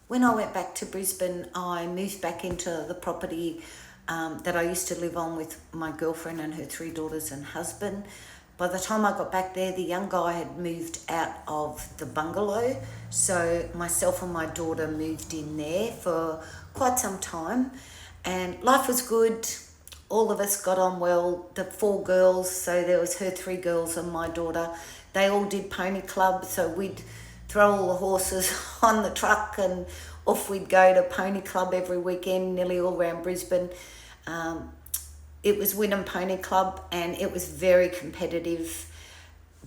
When I went back to Brisbane, I moved back into the property that I used to live on with my girlfriend and her 3 daughters and husband. By the time I got back there, the young guy had moved out of the bungalow. So myself and my daughter moved in there for quite some time. And life was good. All of us got on well. The 4 girls, so there was her 3 girls and my daughter. They all did pony club, so we'd throw all the horses on the truck and off we'd go to pony club every weekend, nearly all around Brisbane. It was Wynnum Pony Club, and it was very competitive,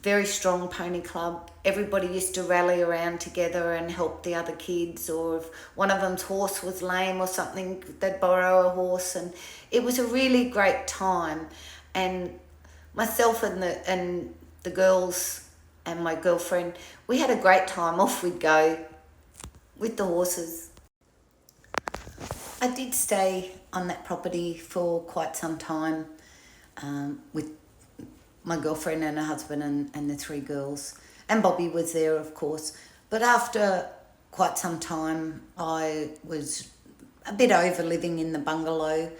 very strong pony club. Everybody used to rally around together and help the other kids, or if one of them's horse was lame or something, they'd borrow a horse, and it was a really great time. And myself and the girls and my girlfriend, we had a great time. Off we'd go with the horses. I did stay on that property for quite some time with my girlfriend and her husband and the 3 girls. And Bobby was there, of course. But after quite some time, I was a bit over living in the bungalow,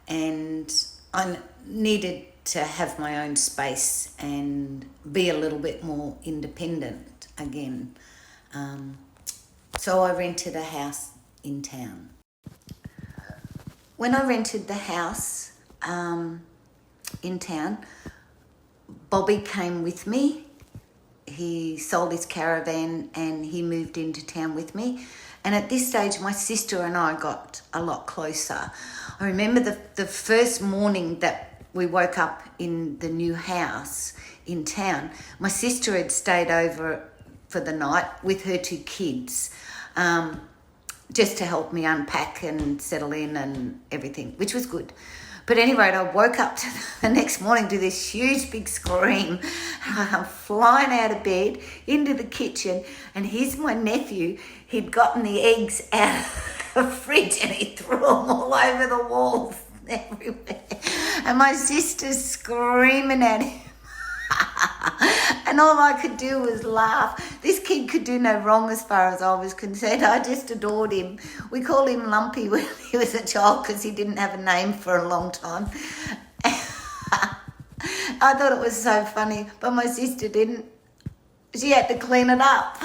and I needed to have my own space and be a little bit more independent again. So I rented a house in town. When I rented the house in town, Bobby came with me. He sold his caravan and he moved into town with me. And at this stage, my sister and I got a lot closer. I remember the first morning that we woke up in the new house in town, my sister had stayed over for the night with her 2 kids, just to help me unpack and settle in and everything, which was good. But anyway, I woke up to the next morning to this huge big scream. I'm flying out of bed into the kitchen, and here's my nephew. He'd gotten the eggs out of the fridge and he threw them all over the walls everywhere. And my sister's screaming at him. And all I could do was laugh. This kid could do no wrong as far as I was concerned. I just adored him. We called him Lumpy when he was a child because he didn't have a name for a long time. I thought it was so funny, but my sister didn't. She had to clean it up.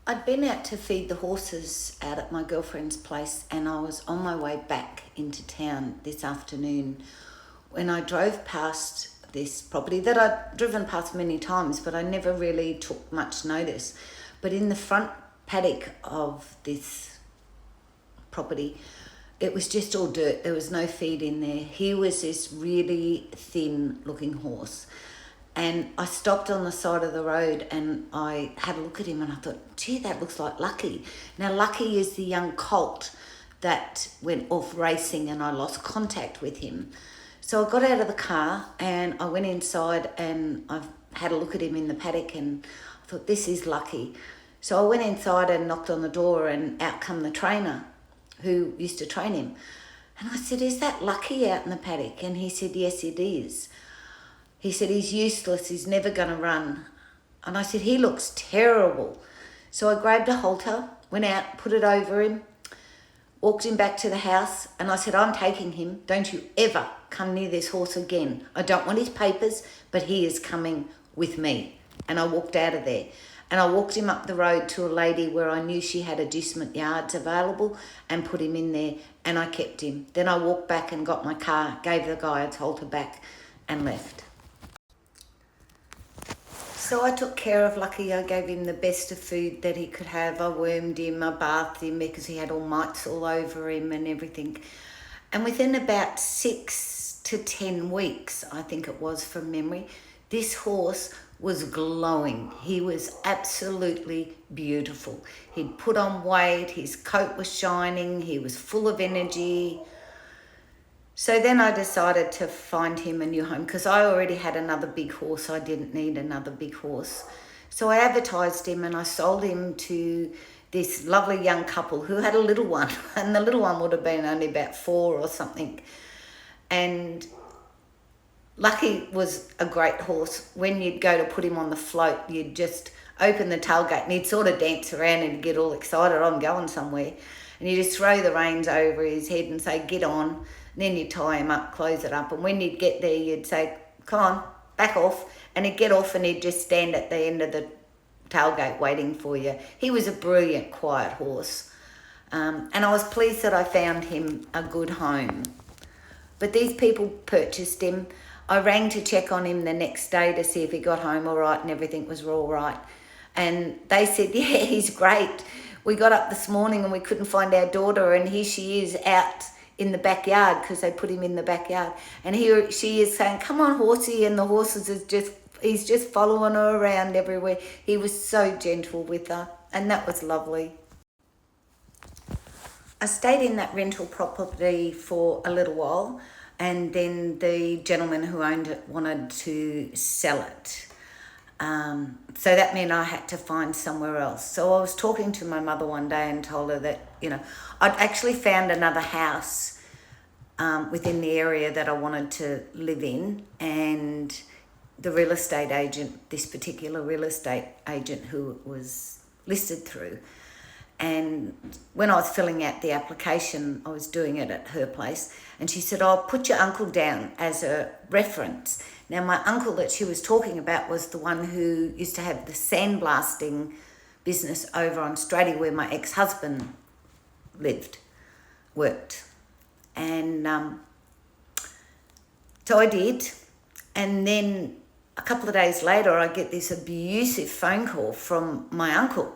I'd been out to feed the horses out at my girlfriend's place, and I was on my way back into town this afternoon when I drove past this property that I'd driven past many times, but I never really took much notice. But in the front paddock of this property, it was just all dirt. There was no feed in there. He was this really thin looking horse. And I stopped on the side of the road and I had a look at him and I thought, gee, that looks like Lucky. Now, Lucky is the young colt that went off racing and I lost contact with him. So I got out of the car and I went inside and I had a look at him in the paddock and I thought, this is Lucky. So I went inside and knocked on the door and out come the trainer who used to train him. And I said, is that Lucky out in the paddock? And he said, yes, it is. He said, he's useless, he's never going to run. And I said, he looks terrible. So I grabbed a halter, went out, put it over him, walked him back to the house, and I said, I'm taking him. Don't you ever come near this horse again. I don't want his papers, but he is coming with me. And I walked out of there. And I walked him up the road to a lady where I knew she had adjustment yards available and put him in there, and I kept him. Then I walked back and got my car, gave the guy a halter back and left. So I took care of Lucky. I gave him the best of food that he could have. I wormed him, I bathed him because he had all mites all over him and everything. And within about 6 to 10 weeks, I think it was from memory, this horse was glowing. He was absolutely beautiful. He'd put on weight, his coat was shining, he was full of energy. So then I decided to find him a new home because I already had another big horse. I didn't need another big horse. So I advertised him and I sold him to this lovely young couple who had a little one. And the little one would have been only about 4 or something. And Lucky was a great horse. When you'd go to put him on the float, you'd just open the tailgate and he'd sort of dance around and get all excited, I'm going somewhere. And you just throw the reins over his head and say, get on. And then you'd tie him up, close it up. And when you'd get there, you'd say, come on, back off. And he'd get off and he'd just stand at the end of the tailgate waiting for you. He was a brilliant, quiet horse. And I was pleased that I found him a good home. But these people purchased him. I rang to check on him the next day to see if he got home all right and everything was all right. And they said, yeah, he's great. We got up this morning and we couldn't find our daughter, and here she is out in the backyard because they put him in the backyard. And here she is saying, come on, horsey, and the horses he's just following her around everywhere. He was so gentle with her, and that was lovely. I stayed in that rental property for a little while, and then the gentleman who owned it wanted to sell it. So that meant I had to find somewhere else. So I was talking to my mother one day and told her that, I'd actually found another house within the area that I wanted to live in, and the real estate agent, this particular real estate agent who it was listed through, and when I was filling out the application, I was doing it at her place, and she said, I'll put your uncle down as a reference. Now, my uncle that she was talking about was the one who used to have the sandblasting business over on Strady where my ex-husband worked. And so I did. And then a couple of days later, I get this abusive phone call from my uncle.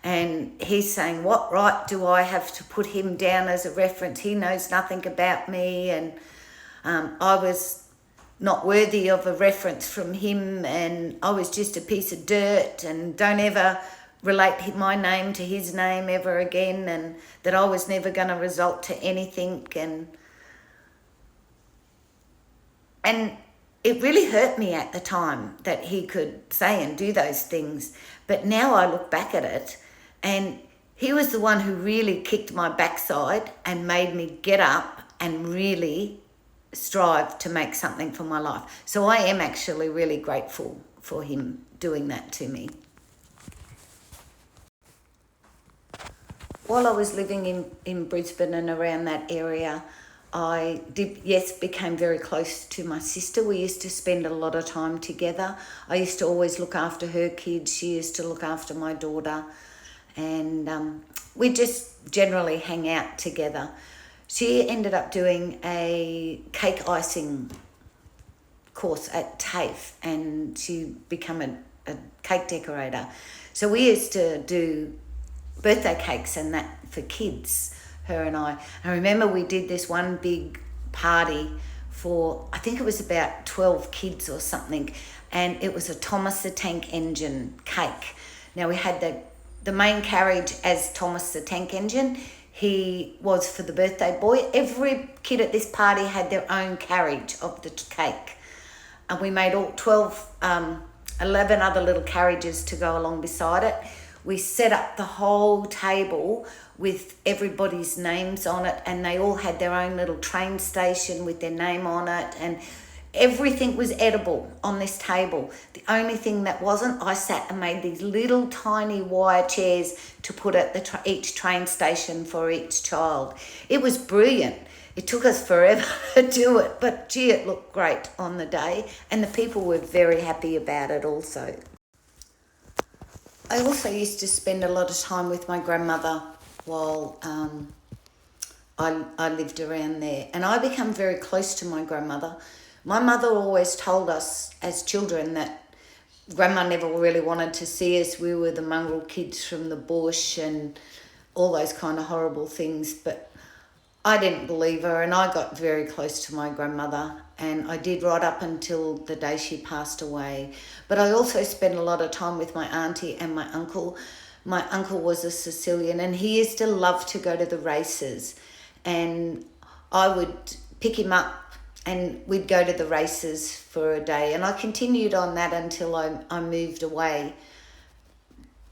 And he's saying, what right do I have to put him down as a reference? He knows nothing about me, and I was not worthy of a reference from him, and I was just a piece of dirt, and don't ever relate my name to his name ever again, and that I was never going to result to anything. And it really hurt me at the time that he could say and do those things. But now I look back at it, and he was the one who really kicked my backside and made me get up and really strive to make something for my life. So I am actually really grateful for him doing that to me. While I was living in Brisbane and around that area, I became very close to my sister. We used to spend a lot of time together. I used to always look after her kids. She used to look after my daughter. And we just generally hang out together. She ended up doing a cake icing course at TAFE, and she became a cake decorator. So we used to do birthday cakes and that for kids, her and I. I remember we did this one big party for, I think it was about 12 kids or something, and it was a Thomas the Tank Engine cake. Now we had the main carriage as Thomas the Tank Engine. He was for the birthday boy. Every kid at this party had their own carriage of the cake. And we made all 11 other little carriages to go along beside it. We set up the whole table with everybody's names on it, and they all had their own little train station with their name on it, and everything was edible on this table. The only thing that wasn't, I sat and made these little tiny wire chairs to put at each train station for each child. It was brilliant. It took us forever to do it, but gee, it looked great on the day, and the people were very happy about it also. I also used to spend a lot of time with my grandmother while I lived around there, and I became very close to my grandmother. My mother always told us as children that Grandma never really wanted to see us. We were the mongrel kids from the bush and all those kind of horrible things, but I didn't believe her, and I got very close to my grandmother, and I did right up until the day she passed away. But I also spent a lot of time with my auntie and my uncle. My uncle was a Sicilian, and he used to love to go to the races, and I would pick him up and we'd go to the races for a day, and I continued on that until I moved away.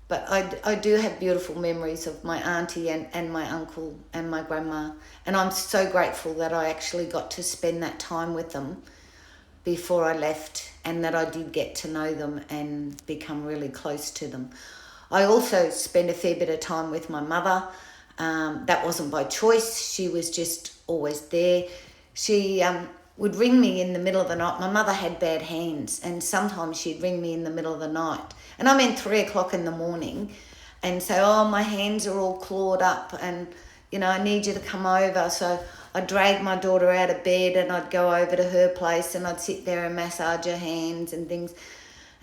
But I do have beautiful memories of my auntie and my uncle and my grandma, and I'm so grateful that I actually got to spend that time with them. before I left, and that I did get to know them and become really close to them. I also spent a fair bit of time with my mother. That wasn't by choice. She was just always there. She would ring me in the middle of the night. My mother had bad hands, and sometimes she'd ring me in the middle of the night. And I meant 3 o'clock in the morning, and say, oh, my hands are all clawed up, and, you know, I need you to come over. So I'd drag my daughter out of bed, and I'd go over to her place, and I'd sit there and massage her hands and things.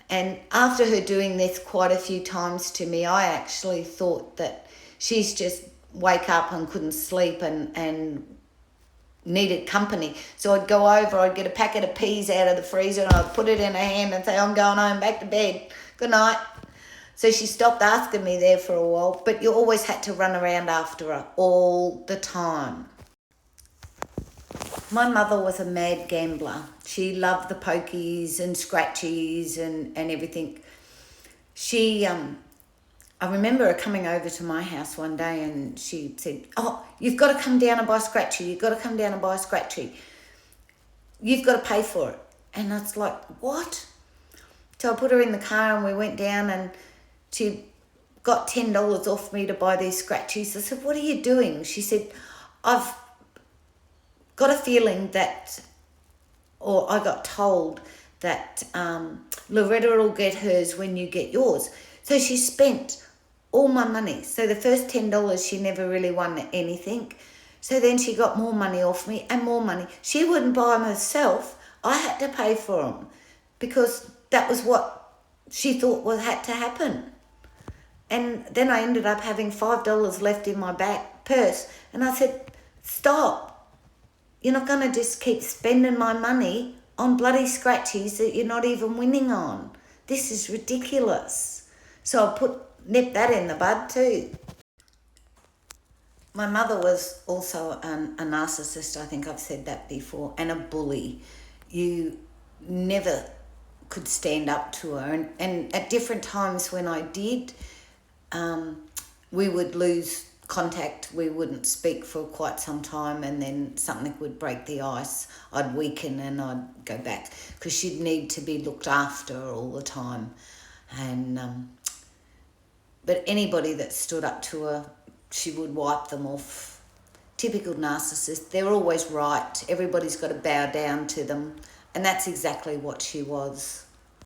And after her doing this quite a few times to me, I actually thought that she's just wake up and couldn't sleep and needed company. So I'd go over, I'd get a packet of peas out of the freezer, and I'd put it in her hand and say, I'm going home, back to bed, good night. So she stopped asking me there for a while, but you always had to run around after her all the time. My mother was a mad gambler. She loved the pokies and scratchies and everything. She, I remember her coming over to my house one day, and she said, oh, you've got to come down and buy a scratchy. You've got to come down and buy a scratchy. You've got to pay for it. And I was like, what? So I put her in the car, and we went down, and she got $10 off me to buy these scratchies. I said, what are you doing? She said, I've got a feeling that, or I got told that Loretta will get hers when you get yours. So she spent all my money. So the first $10, she never really won anything. So then she got more money off me and more money. She wouldn't buy them herself. I had to pay for them because that was what she thought had to happen. And then I ended up having $5 left in my back purse. And I said, stop. You're not going to just keep spending my money on bloody scratchies that you're not even winning on. This is ridiculous. So I nipped that in the bud too. My mother was also a narcissist, I think I've said that before, and a bully. You never could stand up to her. And at different times when I did, we would lose contact. We wouldn't speak for quite some time, and then something would break the ice. I'd weaken and I'd go back because she'd need to be looked after all the time. And but anybody that stood up to her, she would wipe them off. Typical narcissist. They're always right. Everybody's got to bow down to them, and that's exactly what she was.